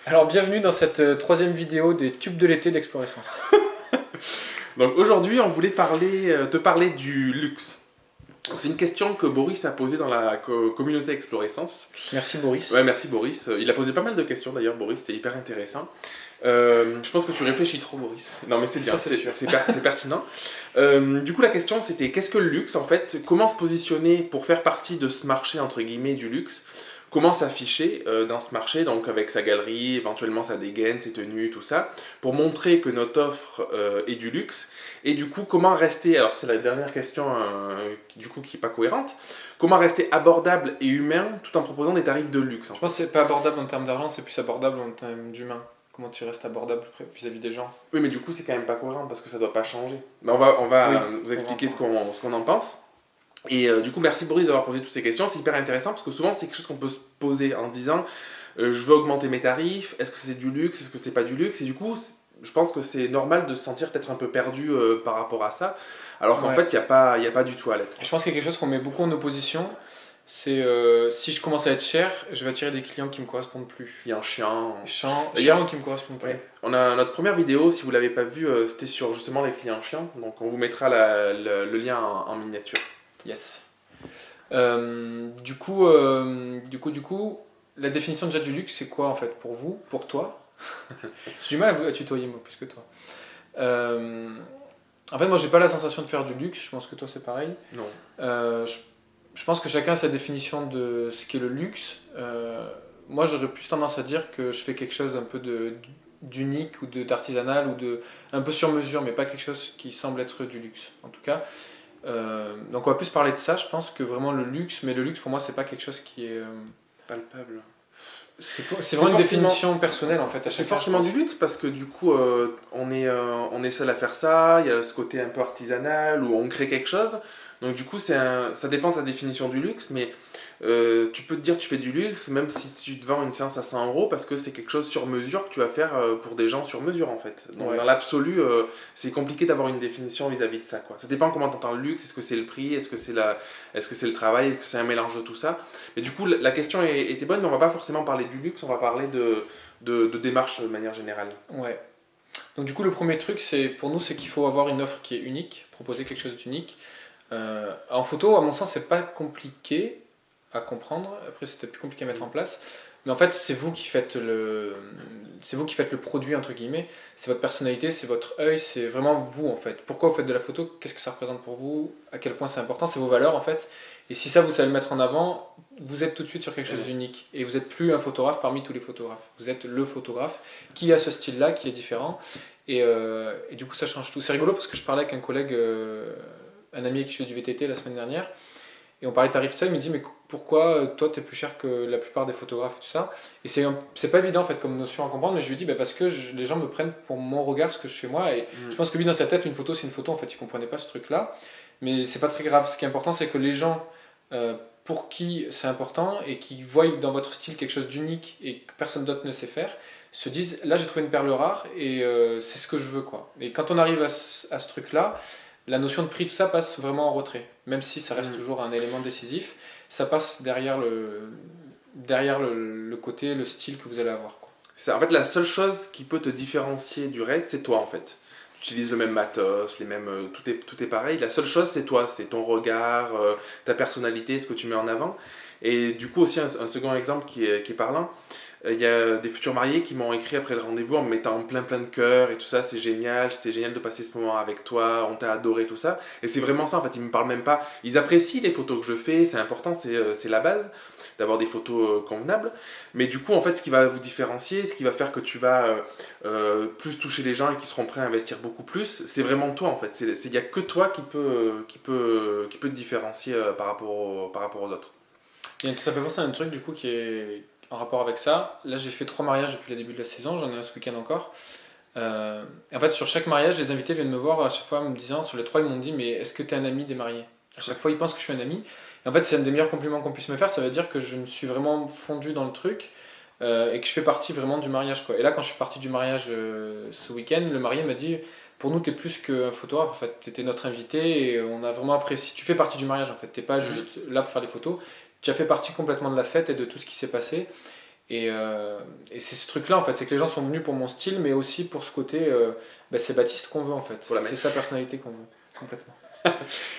Alors bienvenue dans cette troisième vidéo des tubes de l'été d'Explorescence. Donc aujourd'hui, on voulait te parler du luxe. Donc, c'est une question que Boris a posée dans la communauté Explorescence. Merci Boris. Ouais, merci Boris. Il a posé pas mal de questions d'ailleurs, Boris, c'était hyper intéressant. Je pense que tu réfléchis trop, Boris. Non, mais c'est bien, Ça, c'est sûr. c'est pertinent. Du coup, la question c'était qu'est-ce que le luxe en fait? Comment se positionner pour faire partie de ce marché entre guillemets du luxe? Comment s'afficher dans ce marché, donc avec sa galerie, éventuellement sa dégaine, ses tenues, tout ça, pour montrer que notre offre est du luxe. Et du coup, comment rester, alors c'est la dernière question du coup qui n'est pas cohérente, comment rester abordable et humain tout en proposant des tarifs de luxe en Je pense que c'est pas abordable en termes d'argent, c'est plus abordable en termes d'humain. Comment tu restes abordable vis-à-vis des gens? Oui, mais du coup, c'est quand même pas cohérent parce que ça doit pas changer. Mais on va Oui, vous expliquer ce qu'on en pense. Et du coup, merci Boris d'avoir posé toutes ces questions. C'est hyper intéressant parce que souvent, c'est quelque chose qu'on peut se poser en se disant je veux augmenter mes tarifs, est-ce que c'est du luxe, est-ce que c'est pas du luxe? Et du coup, je pense que c'est normal de se sentir peut-être un peu perdu par rapport à ça, alors qu'en Ouais. fait, il y a pas du tout à l'être. Je pense qu'il y a quelque chose qu'on met beaucoup en opposition, c'est si je commence à être cher, je vais attirer des clients qui me correspondent plus. Il y a un chien. Chiant ou qui me correspondent plus. Ouais. On a notre première vidéo, si vous l'avez pas vue, c'était sur justement les clients chiens. Donc on vous mettra le lien en miniature. Yes. Du coup, la définition déjà du luxe, c'est quoi en fait pour vous, pour toi? J'ai du mal à tutoyer moi plus que toi. Euh, En fait, moi, j'ai pas la sensation de faire du luxe. Je pense que toi, c'est pareil. Non. Je pense que chacun a sa définition de ce qu'est le luxe. Moi, j'aurais plus tendance à dire que je fais quelque chose un peu d'unique ou d'artisanal ou de un peu sur mesure, mais pas quelque chose qui semble être du luxe. En tout cas, donc on va plus parler de ça. Je pense que vraiment le luxe, mais le luxe pour moi, c'est pas quelque chose qui est. Palpable. C'est vraiment une définition personnelle en fait. À C'est chacun, forcément je du pense. luxe parce que du coup, on est seul à faire ça. Il y a ce côté un peu artisanal où on crée quelque chose. Donc du coup, ça dépend de ta définition du luxe, mais tu peux te dire tu fais du luxe même si tu te vends une séance à 100 euros parce que c'est quelque chose sur mesure que tu vas faire pour des gens sur mesure en fait. Donc Ouais. dans l'absolu, c'est compliqué d'avoir une définition vis-à-vis de ça, quoi. Ça dépend comment tu entends le luxe. Est-ce que c'est le prix? Est-ce que c'est le travail? Est-ce que c'est un mélange de tout ça? Mais du coup, la question était bonne, mais on va pas forcément parler du luxe, on va parler de démarche de manière générale. Ouais. Donc du coup, le premier truc, c'est pour nous, c'est qu'il faut avoir une offre qui est unique, proposer quelque chose d'unique. En photo, à mon sens, c'est pas compliqué à comprendre. Après, c'est peut-être plus compliqué à mettre en place. Mais en fait, c'est vous qui faites le produit entre guillemets. C'est votre personnalité, c'est votre œil, c'est vraiment vous en fait. Pourquoi vous faites de la photo? Qu'est-ce que ça représente pour vous? À quel point c'est important? C'est vos valeurs en fait. Et si ça, vous savez le mettre en avant, vous êtes tout de suite sur quelque chose d'unique. Et vous n'êtes plus un photographe parmi tous les photographes. Vous êtes le photographe qui a ce style-là, qui est différent. Et du coup, ça change tout. C'est rigolo parce que je parlais avec un collègue, un ami avec qui je fais du VTT la semaine dernière, et on parlait de tarifs de ça. Il me dit, mais pourquoi toi, tu es plus cher que la plupart des photographes et tout ça? Et c'est pas évident en fait comme notion à comprendre, mais je lui dis, bah, parce que les gens me prennent pour mon regard, ce que je fais moi. Et je pense que lui, dans sa tête, une photo, c'est une photo. En fait, il comprenait pas ce truc-là. Mais c'est pas très grave. Ce qui est important, c'est que les gens pour qui c'est important et qui voient dans votre style quelque chose d'unique et que personne d'autre ne sait faire, se disent là j'ai trouvé une perle rare et c'est ce que je veux quoi. Et quand on arrive à ce truc-là, la notion de prix, tout ça passe vraiment en retrait. Même si ça reste toujours un élément décisif, ça passe derrière le côté, le style que vous allez avoir, quoi. C'est en fait la seule chose qui peut te différencier du reste, c'est toi en fait. Tu utilises le même matos, tout est pareil. La seule chose, c'est toi, c'est ton regard, ta personnalité, ce que tu mets en avant. Et du coup aussi un second exemple qui est parlant. Il y a des futurs mariés qui m'ont écrit après le rendez-vous en me mettant plein de cœur et tout ça, c'est génial, c'était génial de passer ce moment avec toi, on t'a adoré, tout ça. Et c'est vraiment ça en fait, ils me parlent même pas. Ils apprécient les photos que je fais, c'est important, c'est la base d'avoir des photos convenables. Mais du coup, en fait, ce qui va vous différencier, ce qui va faire que tu vas plus toucher les gens et qui seront prêts à investir beaucoup plus, c'est vraiment toi en fait. Il n'y a que toi qui peut te différencier par rapport aux autres. Et ça fait penser à un truc du coup qui est en rapport avec ça. Là j'ai fait 3 mariages depuis le début de la saison, j'en ai un ce week-end encore. En fait sur chaque mariage, les invités viennent me voir à chaque fois en me disant, sur les trois ils m'ont dit mais est-ce que tu es un ami des mariés? À chaque fois ils pensent que je suis un ami. Et en fait c'est un des meilleurs compliments qu'on puisse me faire, ça veut dire que je me suis vraiment fondu dans le truc. Et que je fais partie vraiment du mariage quoi. Et là quand je suis parti du mariage ce week-end, le marié m'a dit pour nous t'es plus qu'un photographe en fait, t'étais notre invité et on a vraiment apprécié, tu fais partie du mariage en fait, t'es pas juste là pour faire des photos, tu as fait partie complètement de la fête et de tout ce qui s'est passé. Et c'est ce truc-là, en fait, c'est que les gens sont venus pour mon style, mais aussi pour ce côté, c'est Baptiste qu'on veut, en fait. Pour la C'est mettre. sa personnalité qu'on veut, complètement.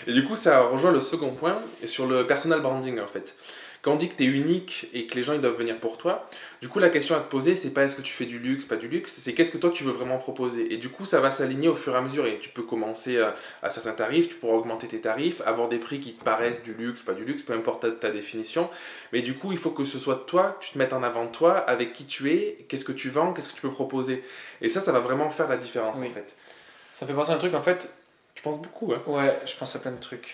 Et du coup, ça rejoint le second point, sur le personal branding en fait. Quand on dit que tu es unique et que les gens ils doivent venir pour toi, du coup la question à te poser, c'est pas est-ce que tu fais du luxe, pas du luxe, c'est qu'est-ce que toi tu veux vraiment proposer. Et du coup, ça va s'aligner au fur et à mesure. Et tu peux commencer à certains tarifs, tu pourras augmenter tes tarifs, avoir des prix qui te paraissent du luxe, pas du luxe, peu importe ta définition. Mais du coup, il faut que ce soit toi, que tu te mettes en avant toi, avec qui tu es, qu'est-ce que tu vends, qu'est-ce que tu peux proposer. Et ça va vraiment faire la différence Oui. en fait. Ça me fait penser à un truc, en fait, Tu penses beaucoup, hein? ouais, je pense à plein de trucs.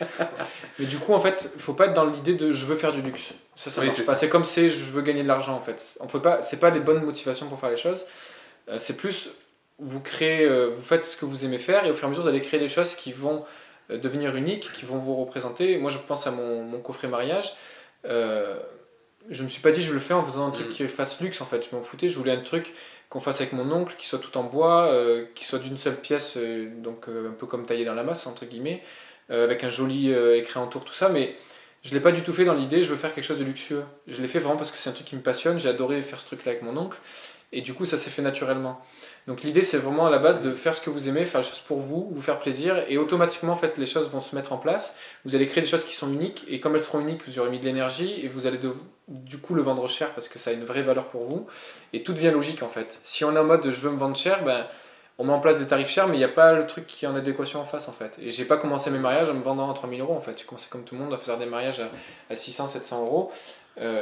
Mais du coup, en fait, faut pas être dans l'idée de je veux faire du luxe. Ça Oui, marche c'est pas. ça. C'est comme c'est je veux gagner de l'argent, en fait. On peut pas, c'est pas les bonnes motivations pour faire les choses. C'est plus, vous créez, vous faites ce que vous aimez faire et au fur et à mesure, vous allez créer des choses qui vont devenir uniques, qui vont vous représenter. Moi, je pense à mon coffret mariage. Euh, je me suis pas dit je vais le faire en faisant un truc Mm. qui fasse luxe, en fait. Je m'en foutais. Je voulais un truc qu'on fasse avec mon oncle, qui soit tout en bois, qui soit d'une seule pièce, donc un peu comme taillé dans la masse, entre guillemets, avec un joli écrin autour, tout ça. Mais je l'ai pas du tout fait dans l'idée, je veux faire quelque chose de luxueux. Je l'ai fait vraiment parce que c'est un truc qui me passionne. J'ai adoré faire ce truc-là avec mon oncle. Et du coup, ça s'est fait naturellement. Donc l'idée, c'est vraiment à la base de faire ce que vous aimez, faire les choses pour vous, vous faire plaisir, et automatiquement, en fait, les choses vont se mettre en place. Vous allez créer des choses qui sont uniques, et comme elles seront uniques, vous aurez mis de l'énergie, et vous allez du coup le vendre cher parce que ça a une vraie valeur pour vous. Et tout devient logique, en fait. Si on est en mode je veux me vendre cher, ben, on met en place des tarifs chers, mais il n'y a pas le truc qui est en adéquation en face, en fait. Et j'ai pas commencé mes mariages en me vendant à 3000 euros, en fait. J'ai commencé comme tout le monde à faire des mariages à 600, 700 euros.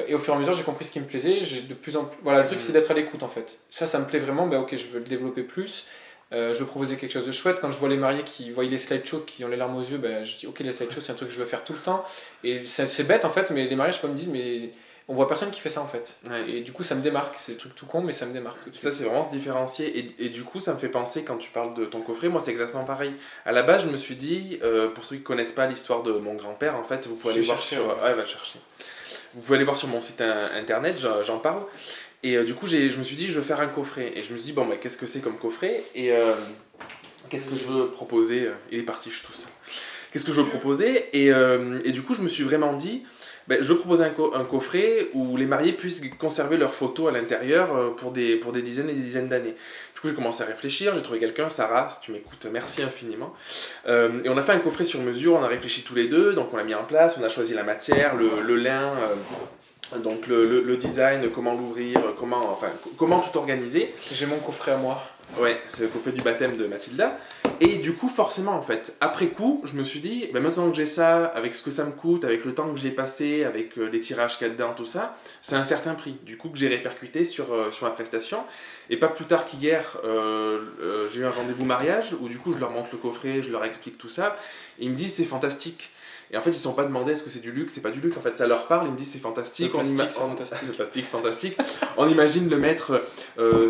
Et au fur et à mesure, j'ai compris ce qui me plaisait. J'ai de plus en plus. Voilà, le truc, c'est d'être à l'écoute, en fait. Ça me plaît vraiment. Ben, ok, je veux le développer plus. Je veux proposer quelque chose de chouette. Quand je vois les mariés qui voient les slideshows, qui ont les larmes aux yeux, ben, je dis ok, les slideshows, c'est un truc que je veux faire tout le temps. Et c'est bête, en fait, mais les mariages, fois, me disent, mais on voit personne qui fait ça, en fait. Ouais. Et du coup, ça me démarque. C'est des trucs tout con, mais ça me démarque tout de Ça, suite. c'est vraiment se différencier. Et du coup, ça me fait penser, quand tu parles de ton coffret, moi, c'est exactement pareil. À la base, je me suis dit, pour ceux qui ne connaissent pas l'histoire de mon grand-père, en fait, vous pouvez Je aller vais voir chercher, sur. ouais. Ouais, va le chercher. Vous pouvez aller voir sur mon site internet, j'en parle. Et du coup, je me suis dit, je veux faire un coffret. Et je me suis dit, bon, bah, qu'est-ce que c'est comme coffret? Et qu'est-ce que je veux proposer? Il est parti, je suis tout seul. Qu'est-ce que je veux proposer? Et du coup, je me suis vraiment dit, ben, je propose un coffret où les mariés puissent conserver leurs photos à l'intérieur pour des dizaines et des dizaines d'années. Du coup, j'ai commencé à réfléchir, j'ai trouvé quelqu'un, Sarah, si tu m'écoutes, merci infiniment. Et on a fait un coffret sur mesure, on a réfléchi tous les deux, donc on l'a mis en place, on a choisi la matière, le lin, donc le design, comment l'ouvrir, comment tout organiser. J'ai mon coffret à moi. Ouais, c'est le coffret du baptême de Mathilda. Et du coup, forcément, en fait, après coup, je me suis dit, ben maintenant que j'ai ça, avec ce que ça me coûte, avec le temps que j'ai passé, avec les tirages qu'il y a dedans, tout ça, c'est un certain prix. Du coup, que j'ai répercuté sur ma prestation. Et pas plus tard qu'hier, j'ai eu un rendez-vous mariage où du coup, je leur montre le coffret, je leur explique tout ça. Et ils me disent, c'est fantastique. Et en fait, ils ne sont pas demandé est-ce que c'est du luxe, c'est pas du luxe. En fait, ça leur parle, ils me disent c'est fantastique. Le plastique, c'est fantastique. Le plastique, c'est fantastique. On imagine le mettre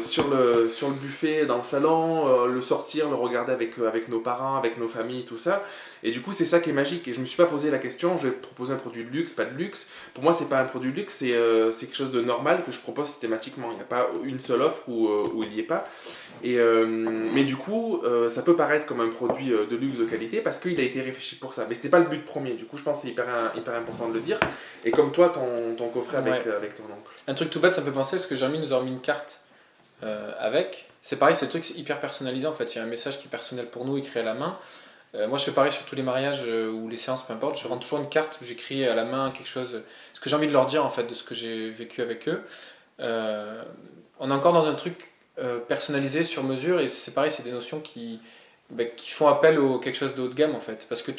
sur le buffet dans le salon, le sortir, le regarder avec nos parents, avec nos familles, tout ça. Et du coup, c'est ça qui est magique. Et je me suis pas posé la question, je vais proposer un produit de luxe, pas de luxe. Pour moi, c'est pas un produit de luxe, c'est quelque chose de normal que je propose systématiquement. Il n'y a pas une seule offre où il n'y est pas. Mais du coup, ça peut paraître comme un produit de luxe de qualité parce qu'il a été réfléchi pour ça. Mais c'était pas le but premier. Du coup, je pense que c'est hyper important de le dire. Et comme toi, ton coffret avec ton oncle. Un truc tout bête, ça me fait penser parce que Jeremy nous a remis une carte avec. C'est pareil, c'est le truc hyper personnalisé en fait. Il y a un message qui est personnel pour nous, écrit à la main. Moi, je fais pareil sur tous les mariages ou les séances, peu importe. Je rends toujours une carte où j'écris à la main quelque chose, ce que j'ai envie de leur dire en fait, de ce que j'ai vécu avec eux. On est encore dans un truc personnalisé sur mesure et c'est pareil, c'est des notions qui font appel à quelque chose de haut de gamme en fait. Parce que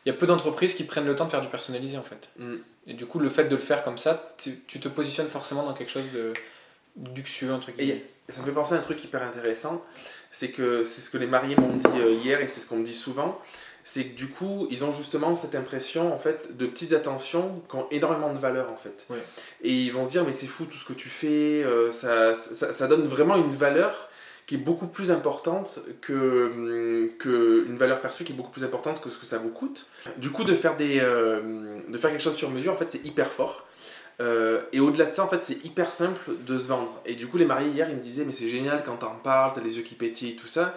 il y a peu d'entreprises qui prennent le temps de faire du personnalisé en fait. Mm. Et du coup, le fait de le faire comme ça, tu te positionnes forcément dans quelque chose de luxueux entre guillemets. Et ça me fait penser à un truc hyper intéressant, c'est ce que les mariés m'ont dit hier et c'est ce qu'on me dit souvent, c'est que du coup ils ont justement cette impression en fait de petites attentions qui ont énormément de valeur en fait. Ouais. Et ils vont se dire mais c'est fou tout ce que tu fais, ça donne vraiment une valeur qui est beaucoup plus importante que une valeur perçue qui est beaucoup plus importante que ce que ça vous coûte. Du coup de faire quelque chose sur mesure en fait c'est hyper fort. Et au-delà de ça, en fait, c'est hyper simple de se vendre. Et du coup, les mariés hier, ils me disaient, mais c'est génial quand t'en parles, t'as les yeux qui pétillent, tout ça.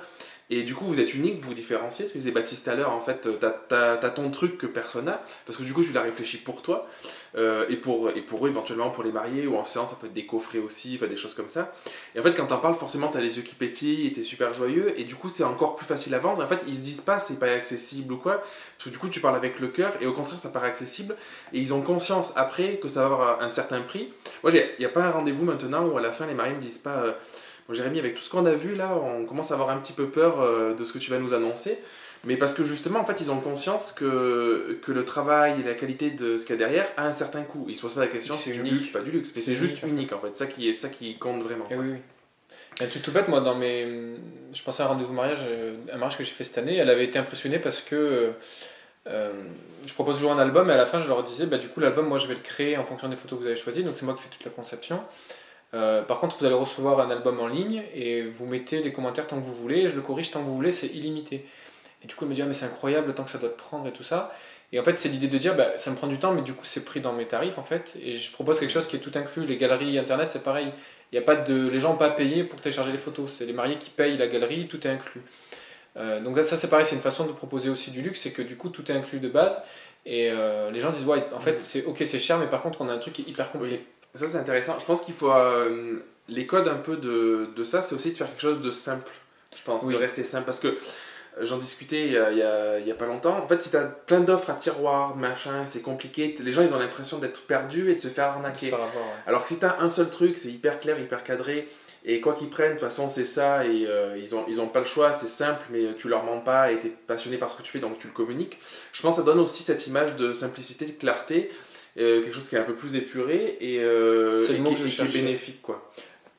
Et du coup, vous êtes unique, vous vous différenciez. Ce que disait Baptiste tout à l'heure, en fait, t'as ton truc que personne n'a, parce que du coup, tu l'as réfléchi pour toi, et pour eux, éventuellement, pour les mariés, ou en séance, ça peut être des coffrets aussi, enfin, des choses comme ça. Et en fait, quand t'en parles, forcément, t'as les yeux qui pétillent, et t'es super joyeux, et du coup, c'est encore plus facile à vendre. Et en fait, ils se disent pas, c'est pas accessible ou quoi, parce que du coup, tu parles avec le cœur, et au contraire, ça paraît accessible, et ils ont conscience après que ça va avoir un certain prix. Moi, il n'y a pas un rendez-vous maintenant où à la fin, les mariés me disent pas. Bon, Jérémy, avec tout ce qu'on a vu là, on commence à avoir un petit peu peur de ce que tu vas nous annoncer. Mais parce que justement, en fait, ils ont conscience que le travail et la qualité de ce qu'il y a derrière a un certain coût. Ils se posent pas la question si C'est c'est du unique. luxe, pas du luxe. Mais c'est juste unique en fait. Ça qui compte vraiment. Et Quoi. oui, oui. Un truc tout bête, moi, je pensais à un rendez-vous mariage, un mariage que j'ai fait cette année, elle avait été impressionnée parce que je propose toujours un album et à la fin je leur disais, bah, du coup l'album, moi je vais le créer en fonction des photos que vous avez choisies, donc c'est moi qui fais toute la conception. Par contre, vous allez recevoir un album en ligne et vous mettez des commentaires tant que vous voulez, et je le corrige tant que vous voulez, c'est illimité. Et du coup, elle me dit, ah, mais c'est incroyable le temps que ça doit te prendre et tout ça. Et en fait, c'est l'idée de dire, bah, ça me prend du temps, mais du coup, c'est pris dans mes tarifs en fait. Et je propose quelque chose qui est tout inclus. Les galeries internet, c'est pareil. Il y a pas de, les gens n'ont pas payé pour télécharger les photos. C'est les mariés qui payent la galerie, tout est inclus. Donc ça, c'est pareil, c'est une façon de proposer aussi du luxe, c'est que du coup, tout est inclus de base. Et les gens disent, ouais, en fait, c'est ok, c'est cher, mais par contre, on a un truc qui est hyper complet. Oui, ça c'est intéressant. Je pense qu'il faut. Les codes un peu de ça, c'est aussi de faire quelque chose de simple. Je pense, de Oui, rester simple. Parce que j'en discutais il y a pas longtemps. En fait, si tu as plein d'offres à tiroir, machin, c'est compliqué, les gens ils ont l'impression d'être perdus et de se faire de se arnaquer. faire avoir, ouais. Alors que si tu as un seul truc, c'est hyper clair, hyper cadré, et quoi qu'ils prennent, de toute façon c'est ça, et ils ont pas le choix, c'est simple, mais tu leur mens pas, et tu es passionné par ce que tu fais, donc tu le communiques. Je pense que ça donne aussi cette image de simplicité, de clarté, quelque chose qui est un peu plus épuré, C'est le mot que je qui est cherchais. bénéfique, quoi.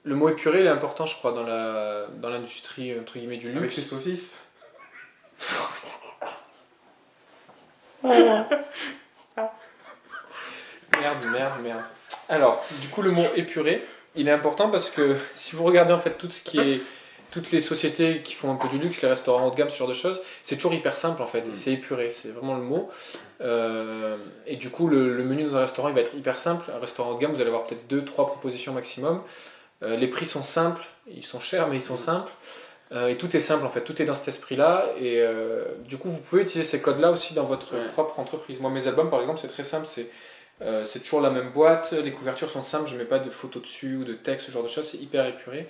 Le mot épuré, il est important, je crois, dans l'industrie, entre guillemets, du Avec luxe. les saucisses. Merde, merde, merde. Alors, du coup, le mot épuré, il est important parce que si vous regardez en fait tout ce qui est toutes les sociétés qui font un peu du luxe, les restaurants haut de gamme, ce genre de choses, c'est toujours hyper simple en fait. Et c'est épuré, c'est vraiment le mot. Et du coup, le menu dans un restaurant, il va être hyper simple. Un restaurant haut de gamme, vous allez avoir peut-être 2-3 propositions maximum. Les prix sont simples, ils sont chers, mais ils sont simples. Et tout est simple en fait, tout est dans cet esprit-là. Et du coup, vous pouvez utiliser ces codes-là aussi dans votre propre entreprise. Moi, mes albums, par exemple, c'est très simple. C'est toujours la même boîte, les couvertures sont simples, je mets pas de photos dessus ou de texte, ce genre de choses, c'est hyper épuré.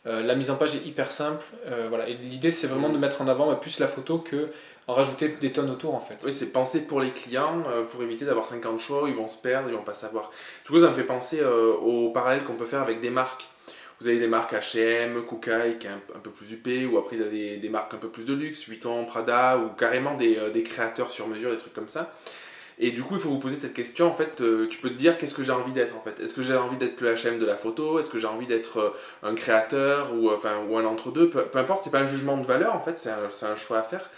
La mise en page est hyper simple. Voilà. Et l'idée, c'est vraiment de mettre en avant plus la photo que en rajouter des tonnes autour en fait. Oui, c'est pensé pour les clients, pour éviter d'avoir 50 choix, ils vont se perdre, ils vont pas savoir. Du coup, ça me fait penser au parallèle qu'on peut faire avec des marques. Vous avez des marques H&M, Koukaï, qui est un peu plus huppé, ou après il y a des marques un peu plus de luxe, Vuitton, Prada, ou carrément des créateurs sur mesure, des trucs comme ça. Et du coup, il faut vous poser cette question, en fait, tu peux te dire qu'est-ce que j'ai envie d'être, en fait. Est-ce que j'ai envie d'être le H&M de la photo? Est-ce que j'ai envie d'être un créateur ou un entre-deux? Peu importe, c'est pas un jugement de valeur, en fait, c'est un choix à faire.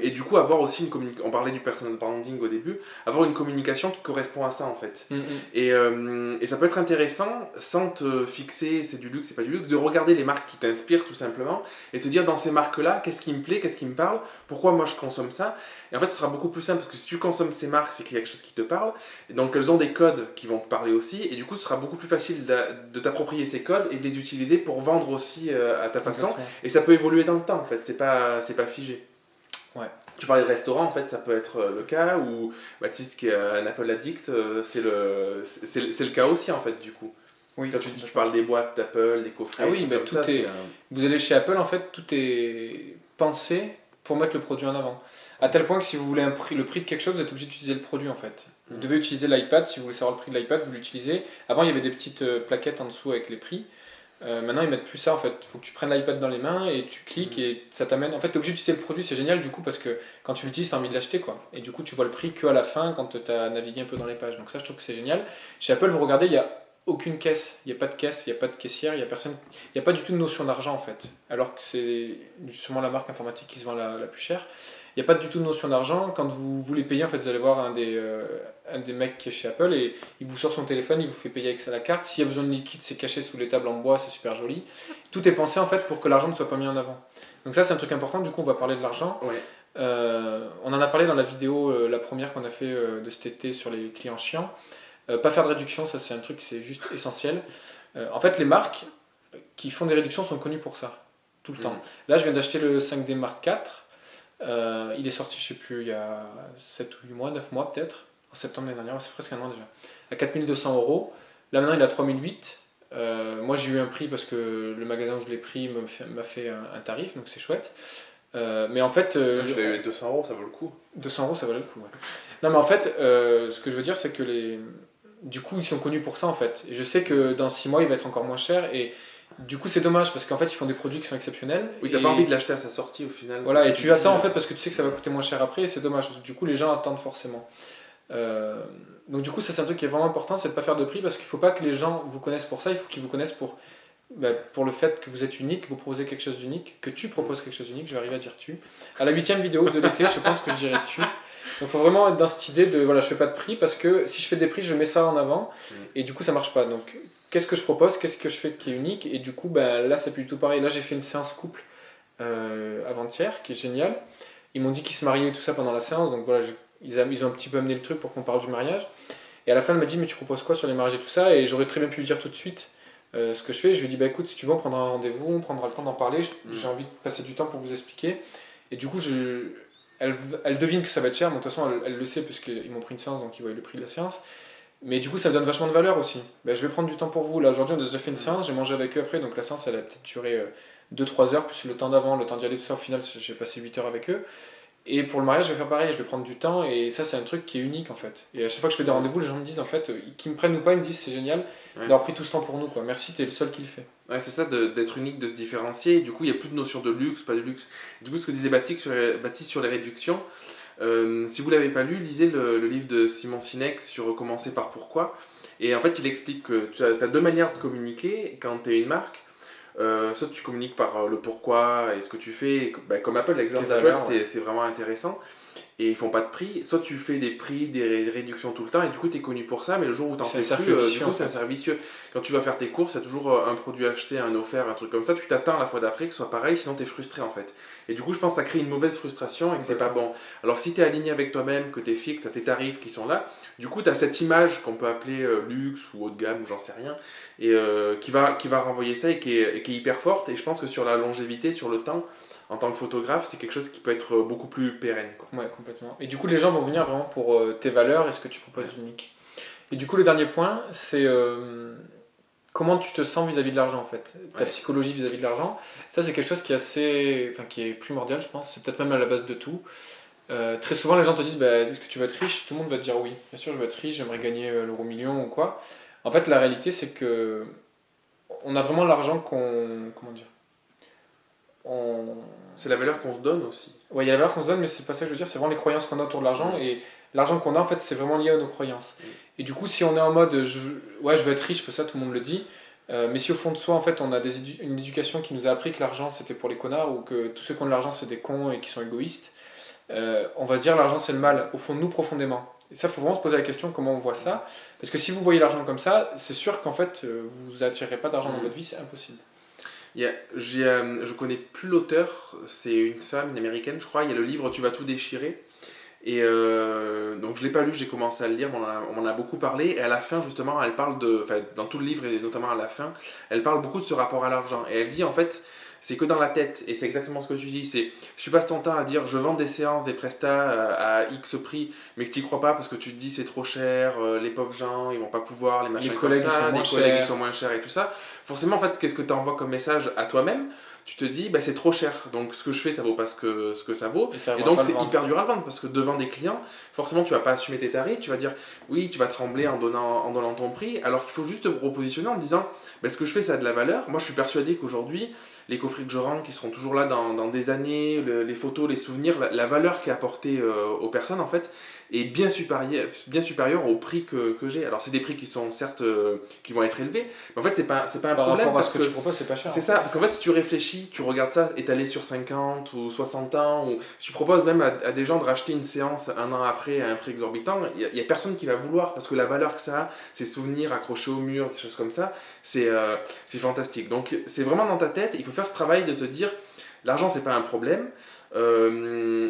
Et du coup, avoir aussi une communication, on parlait du personal branding au début, avoir une communication qui correspond à ça en fait. Et ça peut être intéressant, sans te fixer, c'est du luxe, c'est pas du luxe, de regarder les marques qui t'inspirent tout simplement et te dire dans ces marques-là, qu'est-ce qui me plaît, qu'est-ce qui me parle, pourquoi moi je consomme ça. Et en fait, ce sera beaucoup plus simple parce que si tu consommes ces marques, c'est qu'il y a quelque chose qui te parle. Et donc, elles ont des codes qui vont te parler aussi. Et du coup, ce sera beaucoup plus facile de t'approprier ces codes et de les utiliser pour vendre aussi à ta façon. Et ça peut évoluer dans le temps en fait, c'est pas figé. Ouais. Tu parlais de restaurant, en fait, ça peut être le cas, ou Baptiste qui est un Apple addict, c'est le cas aussi, en fait, du coup. Oui. Quand tu parles des boîtes d'Apple, des coffrets, ah oui, bah, tout ça, est... Vous allez chez Apple, en fait, tout est pensé pour mettre le produit en avant. À tel point que si vous voulez le prix de quelque chose, vous êtes obligé d'utiliser le produit, en fait. Vous devez utiliser l'iPad, si vous voulez savoir le prix de l'iPad, vous l'utilisez. Avant, il y avait des petites plaquettes en dessous avec les prix. Maintenant, ils mettent plus ça en fait. Il faut que tu prennes l'iPad dans les mains et tu cliques et ça t'amène. En fait, tu es obligé d'utiliser le produit, c'est génial du coup parce que quand tu l'utilises, tu as envie de l'acheter quoi. Et du coup, tu vois le prix qu'à la fin quand tu as navigué un peu dans les pages. Donc, ça, je trouve que c'est génial. Chez Apple, vous regardez, il n'y a aucune caisse, il n'y a pas de caisse, il n'y a pas de caissière, il n'y a personne. Il n'y a pas du tout de notion d'argent en fait. Alors que c'est justement la marque informatique qui se vend la plus chère. Il n'y a pas du tout de notion d'argent. Quand vous voulez payer, en fait, vous allez voir un des mecs qui est chez Apple et il vous sort son téléphone, il vous fait payer avec ça la carte. S'il y a besoin de liquide, c'est caché sous les tables en bois, c'est super joli. Tout est pensé en fait pour que l'argent ne soit pas mis en avant. Donc ça, c'est un truc important. Du coup, on va parler de l'argent. Ouais. On en a parlé dans la vidéo, la première qu'on a fait de cet été sur les clients chiants. Pas faire de réduction, ça c'est un truc, c'est juste essentiel. En fait, les marques qui font des réductions sont connues pour ça. tout le Mm. temps. Là, je viens d'acheter le 5D Mark IV. Il est sorti, je sais plus, il y a 7 ou 8 mois, 9 mois peut-être, en septembre l'année dernière, c'est presque un an déjà, à 4 200 euros. Là maintenant il est à 3 008. Moi j'ai eu un prix parce que le magasin où je l'ai pris m'a fait un tarif, donc c'est chouette. Mais en fait, Tu l'as eu à 200 euros, ça vaut le coup. 200 euros ça valait le coup. Ouais. Non mais en fait, ce que je veux dire c'est que du coup ils sont connus pour ça en fait. Et je sais que dans 6 mois il va être encore moins cher et du coup c'est dommage parce qu'en fait ils font des produits qui sont exceptionnels. Oui, t'as pas envie de l'acheter à sa sortie au final. Voilà, parce et que tu te attends en dis, fait parce que tu sais que ça va coûter moins cher après et c'est dommage. Du coup les gens attendent forcément. Euh, donc du coup ça c'est un truc qui est vraiment important, c'est de ne pas faire de prix parce qu'il ne faut pas que les gens vous connaissent pour ça, il faut qu'ils vous connaissent pour le fait que vous êtes unique, que vous proposez quelque chose d'unique, que tu proposes quelque chose d'unique, je vais arriver à dire tu. À la 8e vidéo de l'été, je pense que je dirais tu. Donc il faut vraiment être dans cette idée de voilà, je fais pas de prix parce que si je fais des prix, je mets ça en avant et du coup ça marche pas. Donc qu'est-ce que je propose, qu'est-ce que je fais qui est unique et du coup ben, là c'est plus du tout pareil. Là j'ai fait une séance couple avant-hier qui est géniale. Ils m'ont dit qu'ils se mariaient et tout ça pendant la séance, donc voilà, ils ont un petit peu amené le truc pour qu'on parle du mariage. Et à la fin, elle m'a dit, mais tu proposes quoi sur les mariages et tout ça? Et j'aurais très bien pu lui dire tout de suite ce que je fais. Je lui ai dit, bah écoute, si tu veux, on prendra un rendez-vous, on prendra le temps d'en parler. J'ai envie de passer du temps pour vous expliquer. Et du coup, elle devine que ça va être cher. Bon, de toute façon, elle le sait, puisqu'ils m'ont pris une séance, donc ils voient le prix de la séance. Mais du coup, ça me donne vachement de valeur aussi. Bah, je vais prendre du temps pour vous. Là, aujourd'hui, on a déjà fait une séance, j'ai mangé avec eux après, donc la séance, elle a peut-être duré 2-3 heures, plus le temps d'avant, le temps d'y aller, tout ça. Au final, j'ai passé 8 heures avec eux. Et pour le mariage, je vais faire pareil, je vais prendre du temps, et ça, c'est un truc qui est unique en fait. Et à chaque fois que je fais des rendez-vous, les gens me disent en fait, qu'ils me prennent ou pas, ils me disent c'est génial d'avoir pris tout ce temps pour nous, quoi. Merci, t'es le seul qui le fait. Ouais, c'est ça, d'être unique, de se différencier. Du coup, il n'y a plus de notion de luxe, pas de luxe. Du coup, ce que disait Baptiste sur les réductions, si vous ne l'avez pas lu, lisez le livre de Simon Sinek sur Commencer par pourquoi. Et en fait, il explique que tu as deux manières de communiquer quand tu es une marque. Soit tu communiques par le pourquoi et ce que tu fais, bah, comme Apple, l'exemple d'Apple, c'est vraiment intéressant. Et ils font pas de prix, soit tu fais des prix, des réductions tout le temps, et du coup tu es connu pour ça, mais le jour où tu n'en fais plus, du coup c'est un cercle vicieux. Quand tu vas faire tes courses, il y a toujours un produit acheté, un offert, un truc comme ça, tu t'attends la fois d'après que ce soit pareil, sinon tu es frustré en fait. Et du coup je pense que ça crée une mauvaise frustration et que c'est pas bon. Alors si tu es aligné avec toi-même, que tu es fixe, que tu as tes tarifs qui sont là, du coup tu as cette image qu'on peut appeler luxe ou haut de gamme ou j'en sais rien, et qui va renvoyer ça et qui est hyper forte, et je pense que sur la longévité, sur le temps, en tant que photographe, c'est quelque chose qui peut être beaucoup plus pérenne, quoi. Ouais, complètement. Et du coup, les gens vont venir vraiment pour tes valeurs et ce que tu proposes d'unique. Et du coup, le dernier point, c'est comment tu te sens vis-à-vis de l'argent en fait. Ta psychologie vis-à-vis de l'argent. Ça, c'est quelque chose qui est qui est primordial, je pense. C'est peut-être même à la base de tout. Très souvent, les gens te disent bah, est-ce que tu veux être riche? Tout le monde va te dire oui. Bien sûr, je veux être riche, j'aimerais gagner l'euro million ou quoi. En fait, la réalité, c'est que on a vraiment l'argent qu'on. Comment dire C'est la valeur qu'on se donne aussi. Ouais, il y a la valeur qu'on se donne, mais c'est pas ça que je veux dire, c'est vraiment les croyances qu'on a autour de l'argent. Et l'argent qu'on a, en fait, c'est vraiment lié à nos croyances. Et du coup, si on est en mode ouais, je veux être riche, parce que ça, tout le monde le dit. Mais si au fond de soi, en fait, on a une éducation qui nous a appris que l'argent c'était pour les connards ou que tous ceux qui ont de l'argent c'est des cons et qui sont égoïstes, on va se dire l'argent c'est le mal, au fond de nous profondément. Et ça, il faut vraiment se poser la question comment on voit ça. Parce que si vous voyez l'argent comme ça, c'est sûr qu'en fait, vous attirez pas d'argent dans votre vie, c'est impossible. Je connais plus l'auteur, c'est une femme, une américaine, je crois. Il y a le livre Tu vas tout déchirer. Et donc je l'ai pas lu, j'ai commencé à le lire, mais on m'en a beaucoup parlé. Et à la fin, justement, elle parle dans tout le livre et notamment à la fin, elle parle beaucoup de ce rapport à l'argent. Et elle dit en fait, c'est que dans la tête. Et c'est exactement ce que tu dis. Je passe ton temps à dire, je vends des séances, des prestats à X prix, mais que tu n'y crois pas parce que tu te dis c'est trop cher, les pauvres gens, ils vont pas pouvoir, les machins comme ça, les collègues ils sont moins chers et tout ça. Forcément, en fait, qu'est-ce que tu envoies comme message à toi-même? Tu te dis bah, c'est trop cher, donc ce que je fais ça vaut pas ce que ça vaut, et donc c'est hyper dur à le vendre parce que devant des clients forcément tu vas pas assumer tes tarifs, tu vas dire oui, tu vas trembler en donnant ton prix, alors qu'il faut juste te repositionner en te disant bah, ce que je fais ça a de la valeur. Moi je suis persuadé qu'aujourd'hui les coffrets que je rends qui seront toujours là dans des années, les photos, les souvenirs, la valeur qui est apportée aux personnes en fait est bien supérieure au prix que j'ai. Alors c'est des prix qui sont certes qui vont être élevés, mais en fait c'est pas un par problème rapport à ce que tu proposes, c'est pas cher. C'est ça, parce qu'en fait si tu réfléchis, tu regardes ça étalé sur 50 ou 60 ans, ou si tu proposes même à des gens de racheter une séance un an après à un prix exorbitant, il y a personne qui va vouloir parce que la valeur que ça a, ces souvenirs accrochés au mur, des choses comme ça, c'est fantastique. Donc c'est vraiment dans ta tête, il faut faire ce travail de te dire L'argent, c'est pas un problème.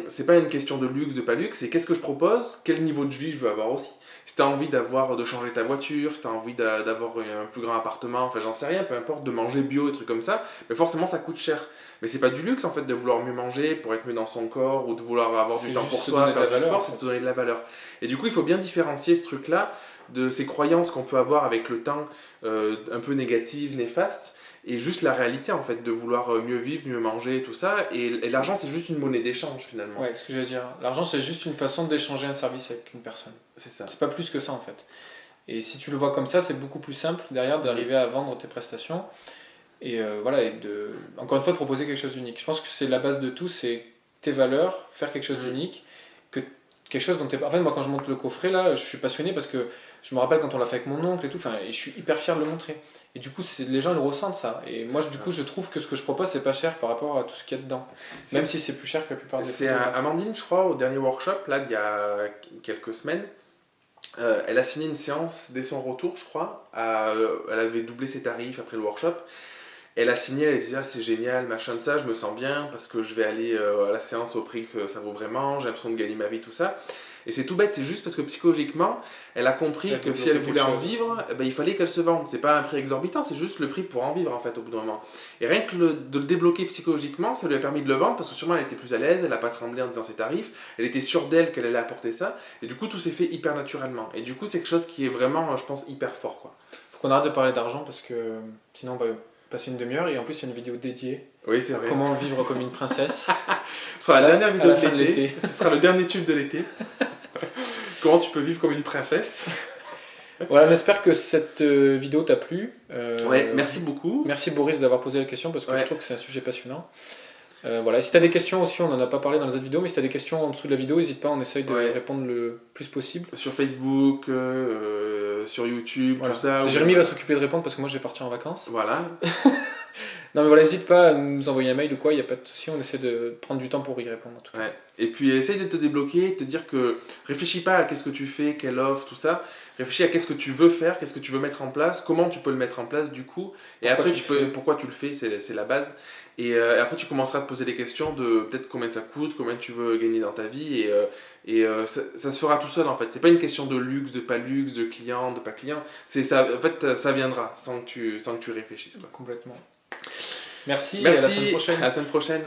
C'est pas une question de luxe, de pas luxe, c'est qu'est-ce que je propose, quel niveau de vie je veux avoir aussi. Si tu as envie de changer ta voiture, si tu as envie d'avoir un plus grand appartement, enfin j'en sais rien, peu importe, de manger bio, des trucs comme ça, mais forcément ça coûte cher. Mais c'est pas du luxe en fait de vouloir mieux manger pour être mieux dans son corps ou de vouloir avoir du C'est temps juste pour se soi, donner de la faire du valeur, sport, en c'est fait. se donner de la valeur. Et du coup, il faut bien différencier ce truc-là de ces croyances qu'on peut avoir avec le temps un peu négatives, néfastes, et juste la réalité en fait de vouloir mieux vivre, mieux manger, tout ça. Et l'argent, c'est juste une monnaie d'échange finalement. Ouais, ce que je veux dire. L'argent, c'est juste une façon d'échanger un service avec une personne. C'est ça. C'est pas plus que ça en fait. Et si tu le vois comme ça, c'est beaucoup plus simple derrière d'arriver à vendre tes prestations et voilà, et encore une fois, de proposer quelque chose d'unique. Je pense que c'est la base de tout, c'est tes valeurs, faire quelque chose d'unique, que quelque chose dont t'es... En fait, moi, quand je monte le coffret là, je suis passionné parce que je me rappelle quand on l'a fait avec mon oncle et tout, enfin, et je suis hyper fier de le montrer. Et du coup, les gens ils ressentent ça. Et moi, du coup, je trouve que ce que je propose, c'est pas cher par rapport à tout ce qu'il y a dedans, même si c'est plus cher que la plupart des C'est photographes. Amandine, je crois, au dernier workshop, là, il y a quelques semaines. Elle a signé une séance dès son retour, je crois. Elle avait doublé ses tarifs après le workshop. Elle a signé, elle disait ah, c'est génial, machin de ça, je me sens bien parce que je vais aller à la séance au prix que ça vaut vraiment, j'ai l'impression de gagner ma vie, tout ça. Et c'est tout bête, c'est juste parce que psychologiquement, elle a compris Elle que si développait elle voulait quelque en chose. vivre, eh ben, il fallait qu'elle se vende. C'est pas un prix exorbitant, c'est juste le prix pour en vivre en fait au bout d'un moment. Et rien que de le débloquer psychologiquement, ça lui a permis de le vendre parce que sûrement elle était plus à l'aise, elle n'a pas tremblé en disant ses tarifs, elle était sûre d'elle qu'elle allait apporter ça. Et du coup, tout s'est fait hyper naturellement. Et du coup, c'est quelque chose qui est vraiment, je pense, hyper fort, quoi. Faut qu'on arrête de parler d'argent parce que sinon on va passer une demi-heure et en plus il y a une vidéo dédiée Oui, c'est à vrai. comment vivre comme une princesse. Ce sera la dernière à vidéo la de fin de l'été. l'été. Ce sera le dernier tube de l'été. Comment tu peux vivre comme une princesse. Voilà, on espère que cette vidéo t'a plu. Ouais, merci beaucoup. Merci Boris d'avoir posé la question parce que Ouais. je trouve que c'est un sujet passionnant. Voilà, si tu as des questions aussi, on n'en a pas parlé dans les autres vidéos, mais si tu as des questions en dessous de la vidéo, n'hésite pas, on essaye de Ouais. répondre le plus possible. Sur Facebook, sur YouTube, Voilà. tout ça. Jérémy va s'occuper de répondre parce que moi je vais partir en vacances. Voilà. Non mais voilà, n'hésite pas à nous envoyer un mail ou quoi, il n'y a pas de souci, on essaie de prendre du temps pour y répondre en tout cas. Ouais. Et puis essaye de te débloquer, de te dire que réfléchis pas à qu'est-ce que tu fais, quelle offre, tout ça. Réfléchis à qu'est-ce que tu veux faire, qu'est-ce que tu veux mettre en place, comment tu peux le mettre en place du coup. Et Pourquoi après, tu le fais. pourquoi tu le fais, c'est la base. Et après, tu commenceras à te poser des questions de peut-être combien ça coûte, combien tu veux gagner dans ta vie. Ça se fera tout seul en fait. C'est pas une question de luxe, de pas luxe, de client, de pas client. C'est ça, en fait, ça viendra sans que tu réfléchisses, quoi. Complètement. Merci, et à la semaine prochaine. À la semaine prochaine.